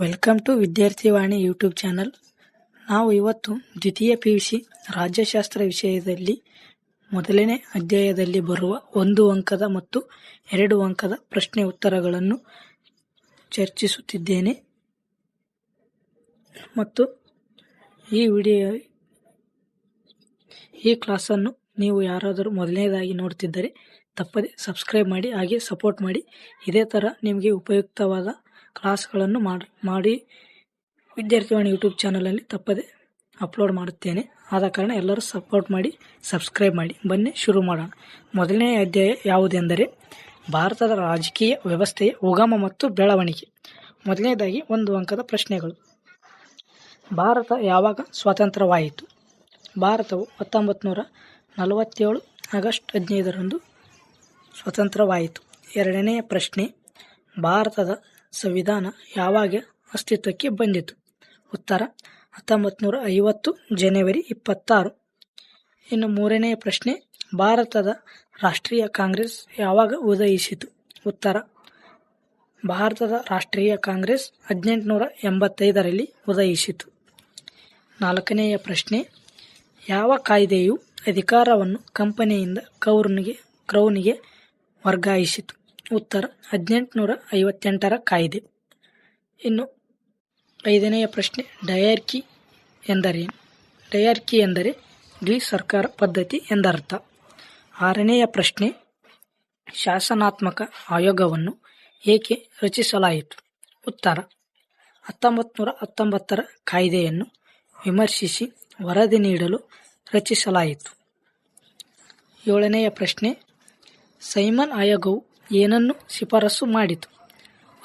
Welcome to Vidyarthivani YouTube channel. ನಾವು ಇವತ್ತು ದ್ವಿತೀಯ PUC ರಾಜ್ಯಶಾಸ್ತ್ರ ವಿಷಯದಲ್ಲಿ ಮೊದಲನೇ ಅಧ್ಯಾಯದಲ್ಲಿ ಬರುವ 1 ಅಂಕದ ಮತ್ತು 2 ಅಂಕದ ಪ್ರಶ್ನೆ ಉತ್ತರಗಳನ್ನು ಚರ್ಚಿಸುತ್ತಿದ್ದೇನೆ. ಮತ್ತು ಈ ಕ್ಲಾಸನ್ನು ನೀವು ಯಾರಾದರೂ ಮೊದಲನೇದಾಗಿ ನೋಡ್ತಿದ್ದರೆ ತಪ್ಪದೆ ಸಬ್ಸ್ಕ್ರೈಬ್ ಮಾಡಿ, ಹಾಗೆ ಸಪೋರ್ಟ್ ಮಾಡಿ. ಇದೇ ಥರ ನಿಮಗೆ ಉಪಯುಕ್ತವಾದ ಕ್ಲಾಸ್ಗಳನ್ನು ಮಾಡಿ ವಿದ್ಯಾರ್ಥಿವಾಣಿ ಯೂಟ್ಯೂಬ್ ಚಾನಲಲ್ಲಿ ತಪ್ಪದೆ ಅಪ್ಲೋಡ್ ಮಾಡುತ್ತೇನೆ. ಆದ ಕಾರಣ ಎಲ್ಲರೂ ಸಪೋರ್ಟ್ ಮಾಡಿ, ಸಬ್ಸ್ಕ್ರೈಬ್ ಮಾಡಿ. ಬನ್ನಿ ಶುರು ಮಾಡೋಣ. ಮೊದಲನೇ ಅಧ್ಯಾಯ ಯಾವುದೆಂದರೆ ಭಾರತದ ರಾಜಕೀಯ ವ್ಯವಸ್ಥೆಯ ಉಗಮ ಮತ್ತು ಬೆಳವಣಿಗೆ. ಮೊದಲನೇದಾಗಿ 1 ಅಂಕದ ಪ್ರಶ್ನೆಗಳು. ಭಾರತ ಯಾವಾಗ ಸ್ವಾತಂತ್ರ್ಯವಾಯಿತು? ಭಾರತವು 1947 ಆಗಸ್ಟ್ 15ರಂದು ಸ್ವತಂತ್ರವಾಯಿತು. ಎರಡನೆಯ ಪ್ರಶ್ನೆ, ಭಾರತದ ಸಂವಿಧಾನ ಯಾವಾಗ ಅಸ್ತಿತ್ವಕ್ಕೆ ಬಂದಿತು? ಉತ್ತರ 1950 ಜನವರಿ 26. ಇನ್ನು ಮೂರನೆಯ ಪ್ರಶ್ನೆ, ಭಾರತದ ರಾಷ್ಟ್ರೀಯ ಕಾಂಗ್ರೆಸ್ ಯಾವಾಗ ಉದಯಿಸಿತು? ಉತ್ತರ ಭಾರತದ ರಾಷ್ಟ್ರೀಯ ಕಾಂಗ್ರೆಸ್ 1885ರಲ್ಲಿ ಉದಯಿಸಿತು. ನಾಲ್ಕನೆಯ ಪ್ರಶ್ನೆ, ಯಾವ ಕಾಯ್ದೆಯು ಅಧಿಕಾರವನ್ನು ಕಂಪನಿಯಿಂದ ಕ್ರೌನಿಗೆ ವರ್ಗಾಯಿಸಿತು? ಉತ್ತರ 1858ರ ಕಾಯ್ದೆ. ಇನ್ನು ಐದನೆಯ ಪ್ರಶ್ನೆ, ಡಯಾರ್ಕಿ ಎಂದರೇನು? ಡಯಾರ್ಕಿ ಎಂದರೆ ದ್ವಿಸರ್ಕಾರ ಪದ್ಧತಿ ಎಂದರ್ಥ. ಆರನೆಯ ಪ್ರಶ್ನೆ, ಶಾಸನಾತ್ಮಕ ಆಯೋಗವನ್ನು ಏಕೆ ರಚಿಸಲಾಯಿತು? ಉತ್ತರ 1919ರ ಕಾಯ್ದೆಯನ್ನು ವಿಮರ್ಶಿಸಿ ವರದಿ ನೀಡಲು ರಚಿಸಲಾಯಿತು. ಏಳನೆಯ ಪ್ರಶ್ನೆ, ಸೈಮನ್ ಆಯೋಗವು ಏನನ್ನು ಶಿಫಾರಸು ಮಾಡಿತು?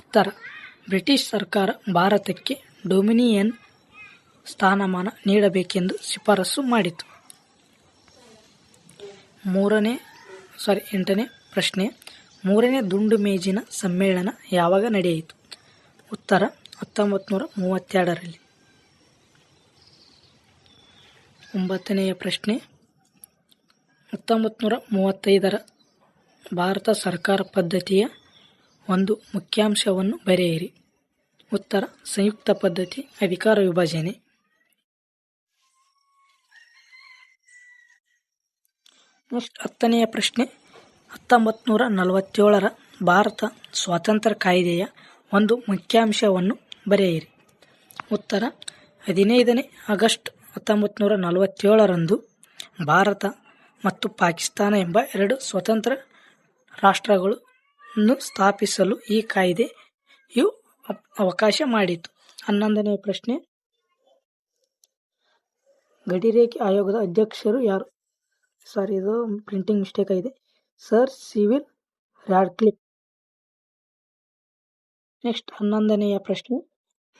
ಉತ್ತರ ಬ್ರಿಟಿಷ್ ಸರ್ಕಾರ ಭಾರತಕ್ಕೆ ಡೊಮಿನಿಯನ್ ಸ್ಥಾನಮಾನ ನೀಡಬೇಕೆಂದು ಶಿಫಾರಸು ಮಾಡಿತು. ಎಂಟನೇ ಪ್ರಶ್ನೆ, ಮೂರನೇ ದುಂಡು ಮೇಜಿನ ಸಮ್ಮೇಳನ ಯಾವಾಗ ನಡೆಯಿತು? ಉತ್ತರ 1932ರಲ್ಲಿ. ಒಂಬತ್ತನೆಯ ಪ್ರಶ್ನೆ, 1935ರ ಭಾರತ ಸರ್ಕಾರ ಪದ್ಧತಿಯ ಒಂದು ಮುಖ್ಯಾಂಶವನ್ನು ಬರೆಯಿರಿ. ಉತ್ತರ ಸಂಯುಕ್ತ ಪದ್ಧತಿ ಅಧಿಕಾರ ವಿಭಜನೆ. ನೆಕ್ಸ್ಟ್ 10ನೆಯ ಪ್ರಶ್ನೆ, 1947ರ ಭಾರತ ಸ್ವಾತಂತ್ರ್ಯ ಕಾಯ್ದೆಯ ಒಂದು ಮುಖ್ಯಾಂಶವನ್ನು ಬರೆಯಿರಿ. ಉತ್ತರ 15ನೇ ಆಗಸ್ಟ್ 1947ರಂದು ಭಾರತ ಮತ್ತು ಪಾಕಿಸ್ತಾನ ಎಂಬ 2 ಸ್ವತಂತ್ರ ರಾಷ್ಟ್ರಗಳನ್ನು ಸ್ಥಾಪಿಸಲು ಈ ಕಾಯ್ದೆಯು ಅವಕಾಶ ಮಾಡಿತು. 11ನೇ ಪ್ರಶ್ನೆ, ಗಡಿರೇಖೆ ಆಯೋಗದ ಅಧ್ಯಕ್ಷರು ಯಾರು? ಇದು ಪ್ರಿಂಟಿಂಗ್ ಮಿಸ್ಟೇಕ್ ಆಗಿದೆ. Sir Cyril Radcliffe. ನೆಕ್ಸ್ಟ್ 11ನೆಯ ಪ್ರಶ್ನೆ,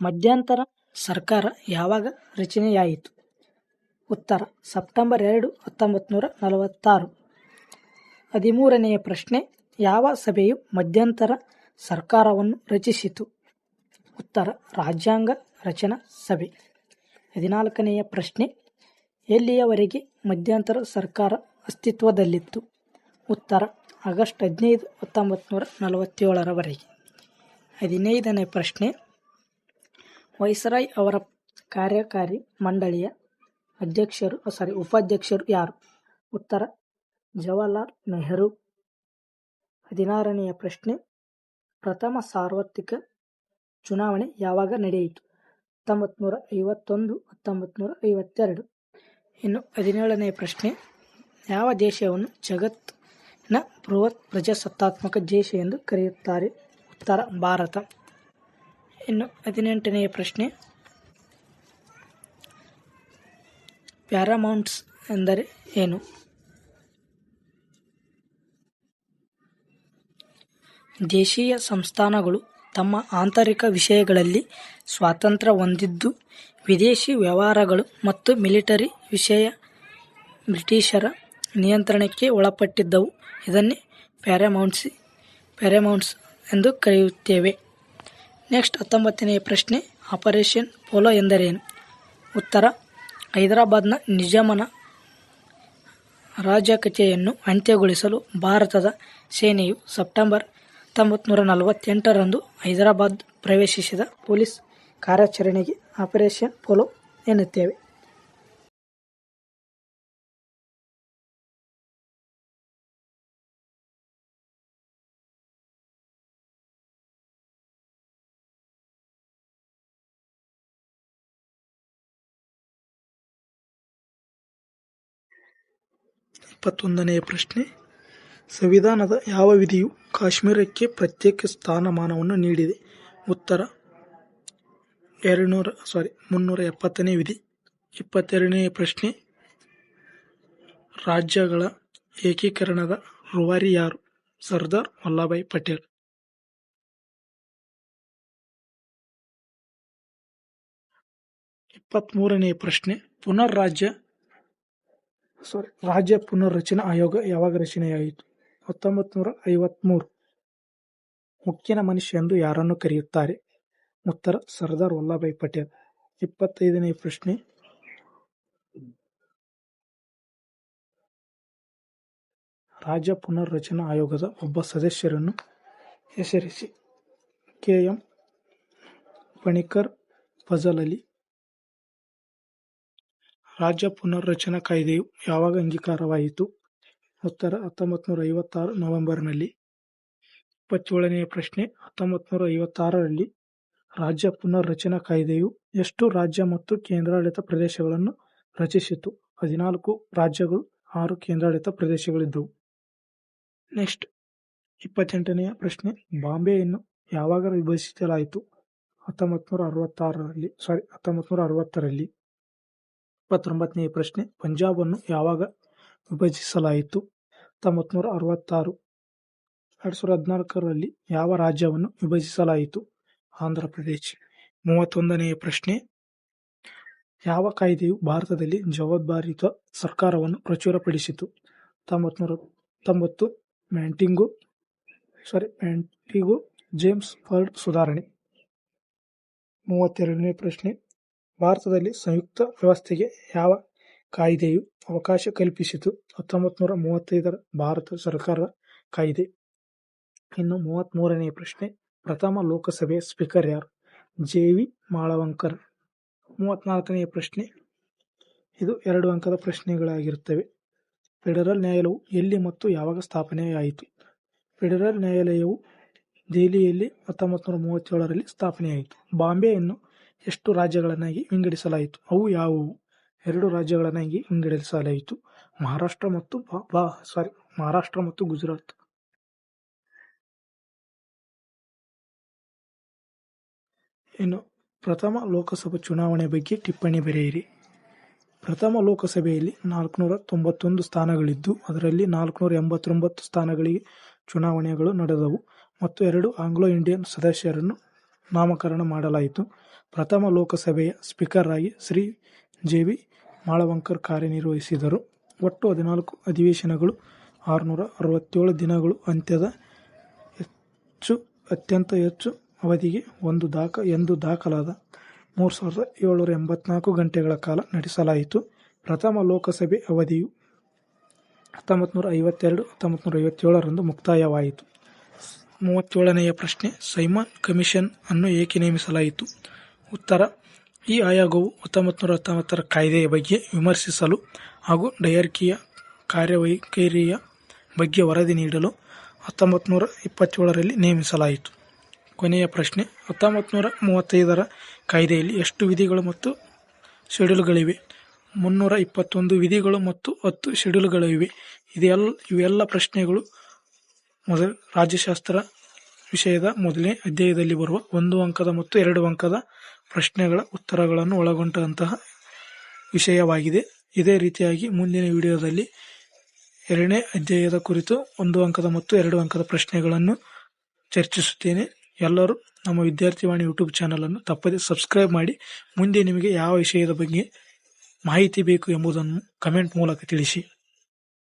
ಮಧ್ಯಂತರ ಸರ್ಕಾರ ಯಾವಾಗ ರಚನೆಯಾಯಿತು? ಉತ್ತರ ಸೆಪ್ಟೆಂಬರ್ 2, 1946. 13ನೆಯ ಪ್ರಶ್ನೆ, ಯಾವ ಸಭೆಯು ಮಧ್ಯಂತರ ಸರ್ಕಾರವನ್ನು ರಚಿಸಿತು? ಉತ್ತರ ರಾಜ್ಯಾಂಗ ರಚನಾ ಸಭೆ. 14ನೆಯ ಪ್ರಶ್ನೆ, ಎಲ್ಲಿಯವರೆಗೆ ಮಧ್ಯಂತರ ಸರ್ಕಾರ ಅಸ್ತಿತ್ವದಲ್ಲಿತ್ತು? ಉತ್ತರ ಆಗಸ್ಟ್ 15, 1947ರವರೆಗೆ. 15ನೇ ಪ್ರಶ್ನೆ, ವೈಸರಾಯ್ ಅವರ ಕಾರ್ಯಕಾರಿ ಮಂಡಳಿಯ ಉಪಾಧ್ಯಕ್ಷರು ಯಾರು? ಉತ್ತರ ಜವಾಹರ್ಲಾಲ್ ನೆಹರು. 16ನೆಯ ಪ್ರಶ್ನೆ, ಪ್ರಥಮ ಸಾರ್ವತ್ರಿಕ ಚುನಾವಣೆ ಯಾವಾಗ ನಡೆಯಿತು? 1951, 1952. ಇನ್ನು 17ನೇ ಪ್ರಶ್ನೆ, ಯಾವ ದೇಶವನ್ನು ಜಗತ್ತಿನ ಬೃಹತ್ ಪ್ರಜಾಸತ್ತಾತ್ಮಕ ದೇಶ ಎಂದು ಕರೆಯುತ್ತಾರೆ? ಉತ್ತರ ಭಾರತ. ಇನ್ನು 18ನೆಯ ಪ್ರಶ್ನೆ, ಪ್ಯಾರಾಮೌಂಟ್ಸ್ ಎಂದರೆ ಏನು? ದೇಶೀಯ ಸಂಸ್ಥಾನಗಳು ತಮ್ಮ ಆಂತರಿಕ ವಿಷಯಗಳಲ್ಲಿ ಸ್ವಾತಂತ್ರ್ಯ ಹೊಂದಿದ್ದು, ವಿದೇಶಿ ವ್ಯವಹಾರಗಳು ಮತ್ತು ಮಿಲಿಟರಿ ವಿಷಯ ಬ್ರಿಟಿಷರ ನಿಯಂತ್ರಣಕ್ಕೆ ಒಳಪಟ್ಟಿದ್ದವು. ಇದನ್ನೇ ಪ್ಯಾರಾಮೌಂಟ್ಸ್ ಎಂದು ಕರೆಯುತ್ತೇವೆ. ನೆಕ್ಸ್ಟ್ 19ನೆಯ ಪ್ರಶ್ನೆ, ಆಪರೇಷನ್ ಪೋಲೋ ಎಂದರೇನು? ಉತ್ತರ ಹೈದರಾಬಾದ್ನ ನಿಜಾಮನ ರಾಜಕೀಯತೆಯನ್ನು ಅಂತ್ಯಗೊಳಿಸಲು ಭಾರತದ ಸೇನೆಯು ಸೆಪ್ಟೆಂಬರ್ 1948ರಂದು ಹೈದರಾಬಾದ್ ಪ್ರವೇಶಿಸಿದ ಪೊಲೀಸ್ ಕಾರ್ಯಾಚರಣೆಗೆ ಆಪರೇಷನ್ ಪೋಲೋ ಎನ್ನುತ್ತೇವೆ. ಇಪ್ಪತ್ತೊಂದನೆಯ ಪ್ರಶ್ನೆ, ಸಂವಿಧಾನದ ಯಾವ ವಿಧಿಯು ಕಾಶ್ಮೀರಕ್ಕೆ ಪ್ರತ್ಯೇಕ ಸ್ಥಾನಮಾನವನ್ನು ನೀಡಿದೆ? ಉತ್ತರ 370ನೇ ವಿಧಿ. 22ನೇ ಪ್ರಶ್ನೆ, ರಾಜ್ಯಗಳ ಏಕೀಕರಣದ ರೂವಾರಿ ಯಾರು? ಸರ್ದಾರ್ ವಲ್ಲಭಾಯ್ ಪಟೇಲ್. 23ನೇ ಪ್ರಶ್ನೆ, ರಾಜ್ಯ ಪುನರ್ರಚನಾ ಆಯೋಗ ಯಾವಾಗ ರಚನೆಯಾಯಿತು? 1953. ಉಕ್ಕಿನ ಮನುಷ್ಯ ಎಂದು ಯಾರನ್ನು ಕರೆಯುತ್ತಾರೆ? ಉತ್ತರ ಸರ್ದಾರ್ ವಲ್ಲಭಾಯ್ ಪಟೇಲ್. 25ನೇ ಪ್ರಶ್ನೆ, ರಾಜ್ಯ ಪುನರ್ರಚನಾ ಆಯೋಗದ ಒಬ್ಬ ಸದಸ್ಯರನ್ನು ಹೆಸರಿಸಿ. ಕೆ.ಎಂ. ಪಣಿಕ್ಕರ್, ಫಜಲ್ ಅಲಿ. ರಾಜ್ಯ ಪುನರ್ರಚನಾ ಕಾಯ್ದೆಯು ಯಾವಾಗ ಅಂಗೀಕಾರವಾಯಿತು? ಉತ್ತರ 1956 ನವೆಂಬರ್ನಲ್ಲಿ. 27ನೇ ಪ್ರಶ್ನೆ, 1956ರಲ್ಲಿ ರಾಜ್ಯ ಪುನರ್ರಚನಾ ಕಾಯ್ದೆಯು ಎಷ್ಟು ರಾಜ್ಯ ಮತ್ತು ಕೇಂದ್ರಾಡಳಿತ ಪ್ರದೇಶಗಳನ್ನು ರಚಿಸಿತು? 14 ರಾಜ್ಯಗಳು, 6 ಕೇಂದ್ರಾಡಳಿತ ಪ್ರದೇಶಗಳಿದ್ದವು. ನೆಕ್ಸ್ಟ್ 28ನೇ ಪ್ರಶ್ನೆ, ಬಾಂಬೆಯನ್ನು ಯಾವಾಗ ವಿಭಜಿಸಲಾಯಿತು? 1960ರಲ್ಲಿ. 29ನೇ ಪ್ರಶ್ನೆ, ಪಂಜಾಬನ್ನು ಯಾವಾಗ ವಿಭಜಿಸಲಾಯಿತು? 1966. 2014ರಲ್ಲಿ ಯಾವ ರಾಜ್ಯವನ್ನು ವಿಭಜಿಸಲಾಯಿತು? ಆಂಧ್ರ ಪ್ರದೇಶ್. 31ನೇ ಪ್ರಶ್ನೆ, ಯಾವ ಕಾಯ್ದೆಯು ಭಾರತದಲ್ಲಿ ಜವಾಬ್ದಾರಿಯುತ ಸರ್ಕಾರವನ್ನು ಪ್ರಚುರಪಡಿಸಿತು? 1990 ಮ್ಯಾಂಟಿಗೋ ಜೇಮ್ಸ್ ಫೋರ್ಡ್ ಸುಧಾರಣೆ. 32ನೇ ಪ್ರಶ್ನೆ, ಭಾರತದಲ್ಲಿ ಸಂಯುಕ್ತ ವ್ಯವಸ್ಥೆಗೆ ಯಾವ ಕಾಯ್ದೆಯು ಅವಕಾಶ ಕಲ್ಪಿಸಿತು? 1935ರ ಭಾರತ ಸರ್ಕಾರದ ಕಾಯ್ದೆ. ಇನ್ನು 33ನೇ ಪ್ರಶ್ನೆ, ಪ್ರಥಮ ಲೋಕಸಭೆಯ ಸ್ಪೀಕರ್ ಯಾರು? ಜೆ.ವಿ. ಮಾಳವಂಕರ್. 34ನೇ ಪ್ರಶ್ನೆ, ಇದು 2 ಅಂಕದ ಪ್ರಶ್ನೆಗಳಾಗಿರುತ್ತವೆ. ಫೆಡರಲ್ ನ್ಯಾಯಾಲಯವು ಎಲ್ಲಿ ಮತ್ತು ಯಾವಾಗ ಸ್ಥಾಪನೆಯಾಯಿತು? ಫೆಡರಲ್ ನ್ಯಾಯಾಲಯವು ದೆಹಲಿಯಲ್ಲಿ 1937ರಲ್ಲಿ ಸ್ಥಾಪನೆಯಾಯಿತು. ಬಾಂಬೆಯನ್ನು ಎಷ್ಟು ರಾಜ್ಯಗಳನ್ನಾಗಿ ವಿಂಗಡಿಸಲಾಯಿತು? ಅವು ಯಾವುವು? 2 ರಾಜ್ಯಗಳನ್ನಾಗಿ ವಿಂಗಡಿಸಲಾಯಿತು, ಮಹಾರಾಷ್ಟ್ರ ಮತ್ತು ಗುಜರಾತ್. ಇನ್ನು ಪ್ರಥಮ ಲೋಕಸಭಾ ಚುನಾವಣೆ ಬಗ್ಗೆ ಟಿಪ್ಪಣಿ ಬರೆಯಿರಿ. ಪ್ರಥಮ ಲೋಕಸಭೆಯಲ್ಲಿ 491 ಸ್ಥಾನಗಳಿದ್ದು ಅದರಲ್ಲಿ 489 ಸ್ಥಾನಗಳಿಗೆ ಚುನಾವಣೆಗಳು ನಡೆದವು ಮತ್ತು 2 ಆಂಗ್ಲೋ ಇಂಡಿಯನ್ ಸದಸ್ಯರನ್ನು ನಾಮಕರಣ ಮಾಡಲಾಯಿತು. ಪ್ರಥಮ ಲೋಕಸಭೆಯ ಸ್ಪೀಕರ್ ಆಗಿ ಶ್ರೀ ಜೆ.ವಿ. ಮಾಳವಂಕರ್ ಕಾರ್ಯನಿರ್ವಹಿಸಿದರು. ಒಟ್ಟು 14 ಅಧಿವೇಶನಗಳು, 667 ದಿನಗಳು, ಅತ್ಯಂತ ಹೆಚ್ಚು ಅವಧಿಗೆ ಎಂದು ದಾಖಲಾದ 3784 ಗಂಟೆಗಳ ಕಾಲ ನಡೆಸಲಾಯಿತು. ಪ್ರಥಮ ಲೋಕಸಭೆ ಅವಧಿಯು 1957ರಂದು ಮುಕ್ತಾಯವಾಯಿತು. 37ನೆಯ ಪ್ರಶ್ನೆ, ಸೈಮನ್ ಕಮಿಷನ್ ಅನ್ನು ಏಕೆ ನೇಮಿಸಲಾಯಿತು? ಉತ್ತರ, ಈ ಆಯೋಗವು 1919ರ ಕಾಯ್ದೆಯ ಬಗ್ಗೆ ವಿಮರ್ಶಿಸಲು ಹಾಗೂ ಡಯರ್ಕಿಯ ಕಾರ್ಯವೈಖರಿಯ ಬಗ್ಗೆ ವರದಿ ನೀಡಲು 1927ರಲ್ಲಿ ನೇಮಿಸಲಾಯಿತು. ಕೊನೆಯ ಪ್ರಶ್ನೆ, 1935ರ ಕಾಯ್ದೆಯಲ್ಲಿ ಎಷ್ಟು ವಿಧಿಗಳು ಮತ್ತು ಶೆಡ್ಯೂಲ್ಗಳಿವೆ? 321 ವಿಧಿಗಳು ಮತ್ತು 10 ಶೆಡ್ಯೂಲ್ಗಳಿವೆ. ಇವೆಲ್ಲ ಪ್ರಶ್ನೆಗಳು ರಾಜ್ಯಶಾಸ್ತ್ರ ವಿಷಯದ ಮೊದಲನೇ ಅಧ್ಯಾಯದಲ್ಲಿ ಬರುವ 1 ಅಂಕದ ಮತ್ತು 2 ಅಂಕದ ಪ್ರಶ್ನೆಗಳ ಉತ್ತರಗಳನ್ನು ಒಳಗೊಂಡಂತಹ ವಿಷಯವಾಗಿದೆ. ಇದೇ ರೀತಿಯಾಗಿ ಮುಂದಿನ ವಿಡಿಯೋದಲ್ಲಿ 2ನೇ ಅಧ್ಯಾಯದ ಕುರಿತು 1 ಅಂಕದ ಮತ್ತು 2 ಅಂಕದ ಪ್ರಶ್ನೆಗಳನ್ನು ಚರ್ಚಿಸುತ್ತೇನೆ. ಎಲ್ಲರೂ ನಮ್ಮ ವಿದ್ಯಾರ್ಥಿವಾಣಿ ಯೂಟ್ಯೂಬ್ ಚಾನಲನ್ನು ತಪ್ಪದೆ ಸಬ್ಸ್ಕ್ರೈಬ್ ಮಾಡಿ. ಮುಂದೆ ನಿಮಗೆ ಯಾವ ವಿಷಯದ ಬಗ್ಗೆ ಮಾಹಿತಿ ಬೇಕು ಎಂಬುದನ್ನು ಕಮೆಂಟ್ ಮೂಲಕ ತಿಳಿಸಿ.